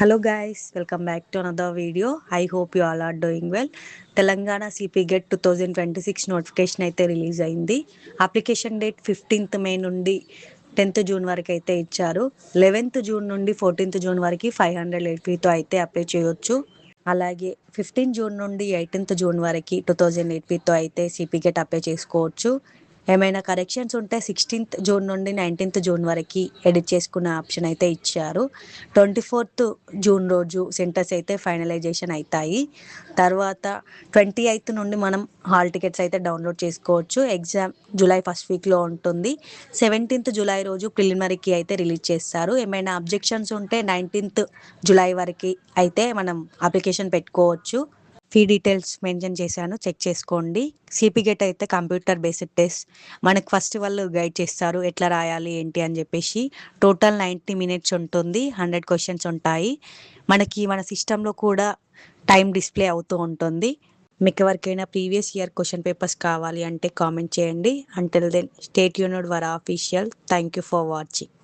Hello guys, welcome back to another video. I hope you all are doing well. Telangana CPGET 2026 notification అయితే release అయింది. Application date 15th May నుండి 10th June వరకు అయితే ఇచ్చారు. 11th June నుండి 14th June వరకు 500 late ఫీతో అయితే apply చేయొచ్చు. అలాగే 15 జూన్ నుండి 18th జూన్ వరకు 2000 లేట్ ఫీతో అయితే సిపి గెట్ అప్లై చేసుకోవచ్చు. ఏమైనా కరెక్షన్స్ ఉంటే 16th జూన్ నుండి 19th జూన్ వరకు ఎడిట్ చేసుకునే ఆప్షన్ అయితే ఇచ్చారు. 24th జూన్ రోజు సెంటర్స్ అయితే ఫైనలైజేషన్ అవుతాయి. తర్వాత 28th నుండి మనం హాల్ టికెట్స్ అయితే డౌన్లోడ్ చేసుకోవచ్చు. ఎగ్జామ్ జూలై ఫస్ట్ వీక్లో ఉంటుంది. 17th జూలై రోజు ప్రిలిమినరీకి అయితే రిలీజ్ చేస్తారు. ఏమైనా అబ్జెక్షన్స్ ఉంటే 19th జూలై వరకు అయితే మనం అప్లికేషన్ పెట్టుకోవచ్చు. ఫీ డీటెయిల్స్ మెన్షన్ చేశాను, చెక్ చేసుకోండి. సిపి గెట్ అయితే కంప్యూటర్ బేస్డ్ టెస్ట్. మనకు ఫస్ట్ వాళ్ళు గైడ్ చేస్తారు ఎట్లా రాయాలి ఏంటి అని చెప్పేసి. టోటల్ 90 minutes ఉంటుంది. 100 questions ఉంటాయి. మనకి మన సిస్టంలో కూడా టైం డిస్ప్లే అవుతూ ఉంటుంది. మీకు ఎవరికైనా ప్రీవియస్ ఇయర్ క్వశ్చన్ పేపర్స్ కావాలి అంటే కామెంట్ చేయండి. Until then stay tuned for official. Thank you for watching.